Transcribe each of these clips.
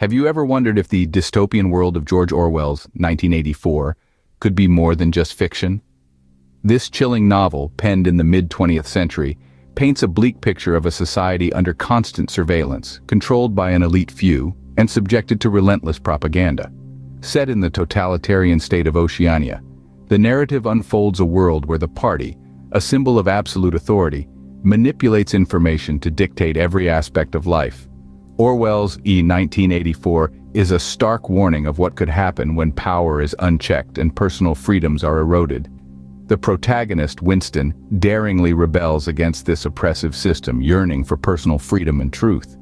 Have you ever wondered if the dystopian world of George Orwell's 1984 could be more than just fiction? This chilling novel, penned in the mid-20th century, paints a bleak picture of a society under constant surveillance, controlled by an elite few, and subjected to relentless propaganda. Set in the totalitarian state of Oceania, the narrative unfolds a world where the party, a symbol of absolute authority, manipulates information to dictate every aspect of life. Orwell's 1984 is a stark warning of what could happen when power is unchecked and personal freedoms are eroded. The protagonist, Winston, daringly rebels against this oppressive system, yearning for personal freedom and truth.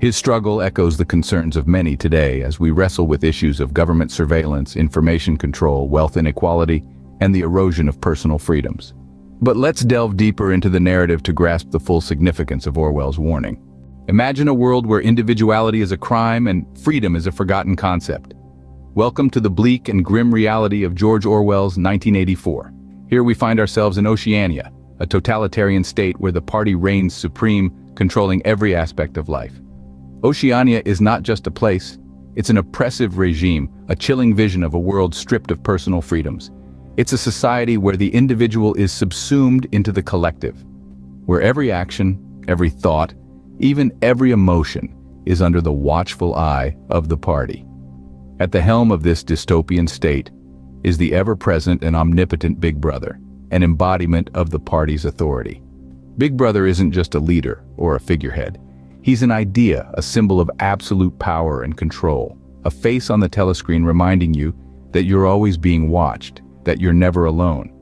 His struggle echoes the concerns of many today as we wrestle with issues of government surveillance, information control, wealth inequality, and the erosion of personal freedoms. But let's delve deeper into the narrative to grasp the full significance of Orwell's warning. Imagine a world where individuality is a crime and freedom is a forgotten concept. Welcome to the bleak and grim reality of George Orwell's 1984. Here we find ourselves in Oceania, a totalitarian state where the party reigns supreme, controlling every aspect of life. Oceania is not just a place, it's an oppressive regime, a chilling vision of a world stripped of personal freedoms. It's a society where the individual is subsumed into the collective, where every action, every thought, even every emotion is under the watchful eye of the party. At the helm of this dystopian state is the ever-present and omnipotent Big Brother, an embodiment of the party's authority. Big Brother isn't just a leader or a figurehead. He's an idea, a symbol of absolute power and control, a face on the telescreen reminding you that you're always being watched, that you're never alone.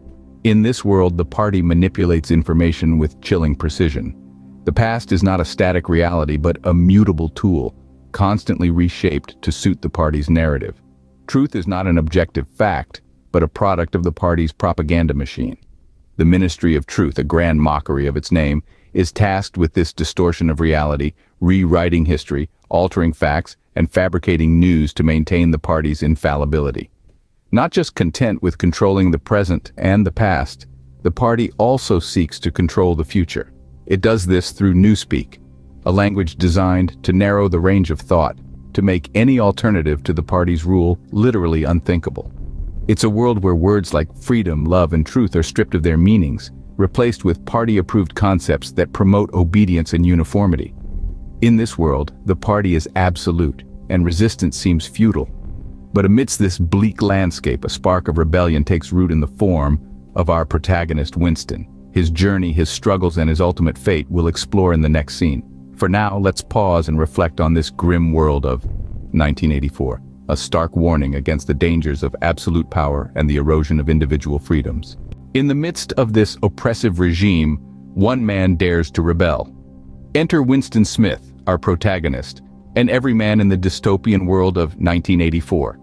In this world, the party manipulates information with chilling precision. The past is not a static reality, but a mutable tool, constantly reshaped to suit the party's narrative. Truth is not an objective fact, but a product of the party's propaganda machine. The Ministry of Truth, a grand mockery of its name, is tasked with this distortion of reality, rewriting history, altering facts, and fabricating news to maintain the party's infallibility. Not just content with controlling the present and the past, the party also seeks to control the future. It does this through newspeak, a language designed to narrow the range of thought, to make any alternative to the party's rule literally unthinkable. It's a world where words like freedom, love, and truth are stripped of their meanings, replaced with party-approved concepts that promote obedience and uniformity. In this world, the party is absolute, and resistance seems futile. But amidst this bleak landscape, a spark of rebellion takes root in the form of our protagonist, Winston. His journey, his struggles, and his ultimate fate we'll explore in the next scene. For now, let's pause and reflect on this grim world of 1984, a stark warning against the dangers of absolute power and the erosion of individual freedoms. In the midst of this oppressive regime, one man dares to rebel. Enter Winston Smith, our protagonist, and every man in the dystopian world of 1984.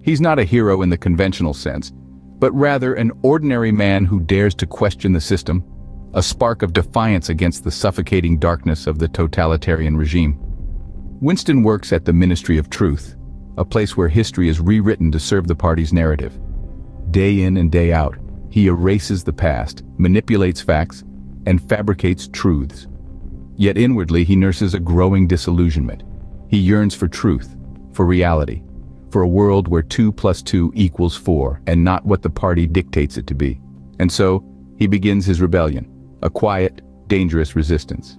He's not a hero in the conventional sense, but rather an ordinary man who dares to question the system, a spark of defiance against the suffocating darkness of the totalitarian regime. Winston works at the Ministry of Truth, a place where history is rewritten to serve the party's narrative. Day in and day out, he erases the past, manipulates facts, and fabricates truths. Yet inwardly, he nurses a growing disillusionment. He yearns for truth, for reality, for a world where 2 + 2 = 4, and not what the party dictates it to be. And so, he begins his rebellion, a quiet, dangerous resistance.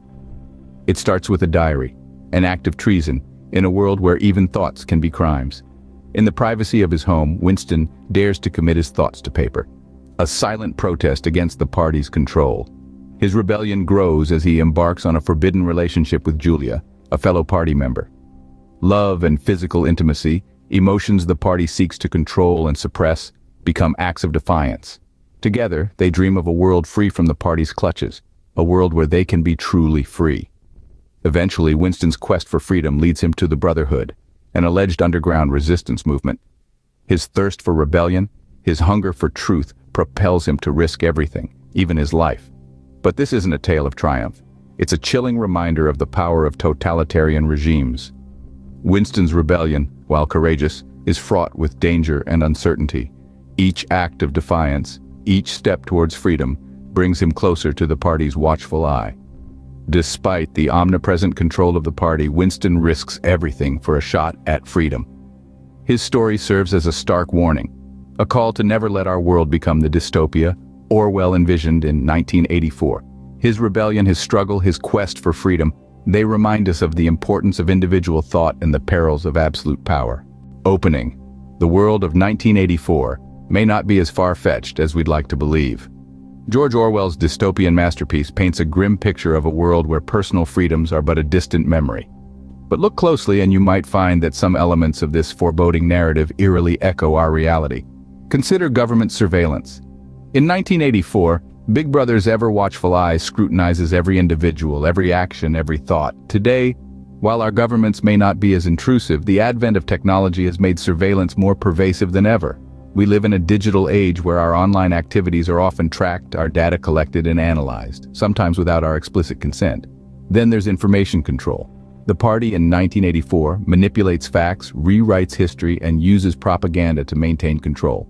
It starts with a diary, an act of treason, in a world where even thoughts can be crimes. In the privacy of his home, Winston dares to commit his thoughts to paper, a silent protest against the party's control. His rebellion grows as he embarks on a forbidden relationship with Julia, a fellow party member. Love and physical intimacy, emotions the party seeks to control and suppress, become acts of defiance. Together, they dream of a world free from the party's clutches, a world where they can be truly free. Eventually, Winston's quest for freedom leads him to the Brotherhood, an alleged underground resistance movement. His thirst for rebellion, his hunger for truth, propels him to risk everything, even his life. But this isn't a tale of triumph. It's a chilling reminder of the power of totalitarian regimes. Winston's rebellion, while courageous, is fraught with danger and uncertainty. Each act of defiance, each step towards freedom, brings him closer to the party's watchful eye. Despite the omnipresent control of the party, Winston risks everything for a shot at freedom. His story serves as a stark warning, a call to never let our world become the dystopia Orwell envisioned in 1984. His rebellion, his struggle, his quest for freedom, they remind us of the importance of individual thought and the perils of absolute power. Opening. The world of 1984 may not be as far-fetched as we'd like to believe. George Orwell's dystopian masterpiece paints a grim picture of a world where personal freedoms are but a distant memory. But look closely and you might find that some elements of this foreboding narrative eerily echo our reality. Consider government surveillance. In 1984, Big Brother's ever-watchful eye scrutinizes every individual, every action, every thought. Today, while our governments may not be as intrusive, the advent of technology has made surveillance more pervasive than ever. We live in a digital age where our online activities are often tracked, our data collected and analyzed, sometimes without our explicit consent. Then there's information control. The party in 1984 manipulates facts, rewrites history, and uses propaganda to maintain control.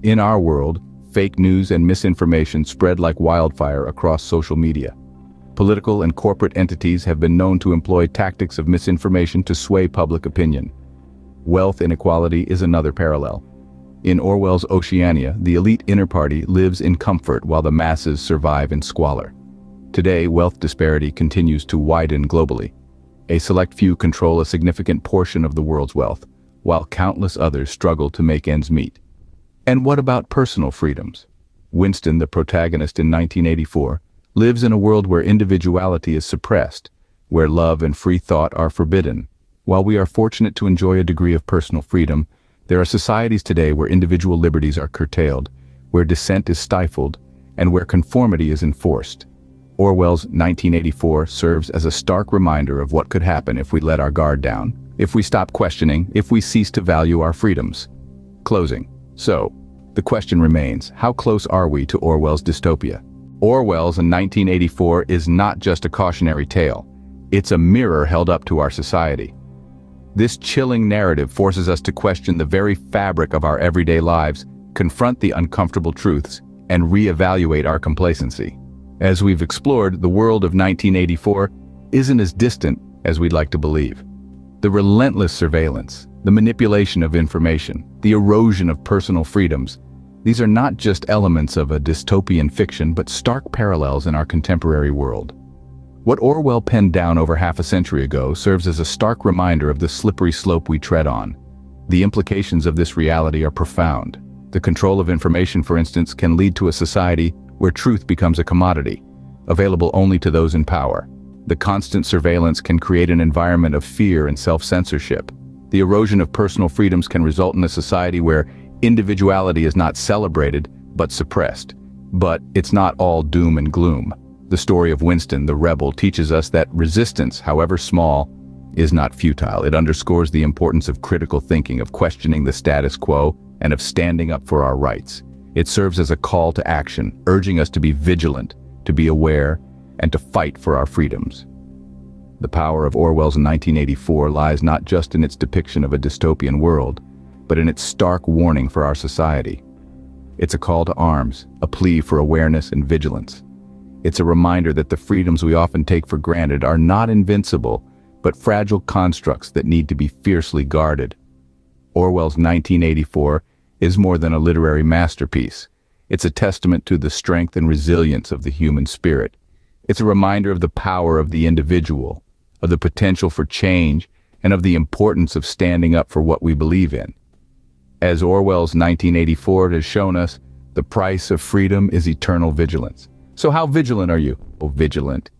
In our world, fake news and misinformation spread like wildfire across social media. Political and corporate entities have been known to employ tactics of misinformation to sway public opinion. Wealth inequality is another parallel. In Orwell's Oceania, the elite inner party lives in comfort while the masses survive in squalor. Today, wealth disparity continues to widen globally. A select few control a significant portion of the world's wealth, while countless others struggle to make ends meet. And what about personal freedoms? Winston, the protagonist in 1984, lives in a world where individuality is suppressed, where love and free thought are forbidden. While we are fortunate to enjoy a degree of personal freedom, there are societies today where individual liberties are curtailed, where dissent is stifled, and where conformity is enforced. Orwell's 1984 serves as a stark reminder of what could happen if we let our guard down, if we stop questioning, if we cease to value our freedoms. Closing. So, the question remains, how close are we to Orwell's dystopia? Orwell's 1984 is not just a cautionary tale. It's a mirror held up to our society. This chilling narrative forces us to question the very fabric of our everyday lives, confront the uncomfortable truths, and reevaluate our complacency. As we've explored, the world of 1984 isn't as distant as we'd like to believe. The relentless surveillance, the manipulation of information, the erosion of personal freedoms, these are not just elements of a dystopian fiction, but stark parallels in our contemporary world. What Orwell penned down over half a century ago serves as a stark reminder of the slippery slope we tread on. The implications of this reality are profound. The control of information, for instance, can lead to a society where truth becomes a commodity, available only to those in power. The constant surveillance can create an environment of fear and self-censorship. The erosion of personal freedoms can result in a society where individuality is not celebrated, but suppressed. But it's not all doom and gloom. The story of Winston, the rebel, teaches us that resistance, however small, is not futile. It underscores the importance of critical thinking, of questioning the status quo, and of standing up for our rights. It serves as a call to action, urging us to be vigilant, to be aware, and to fight for our freedoms. The power of Orwell's 1984 lies not just in its depiction of a dystopian world, but in its stark warning for our society. It's a call to arms, a plea for awareness and vigilance. It's a reminder that the freedoms we often take for granted are not invincible, but fragile constructs that need to be fiercely guarded. Orwell's 1984 is more than a literary masterpiece. It's a testament to the strength and resilience of the human spirit. It's a reminder of the power of the individual, of the potential for change, and of the importance of standing up for what we believe in. As Orwell's 1984 has shown us, the price of freedom is eternal vigilance. So how vigilant are you? Oh, vigilant.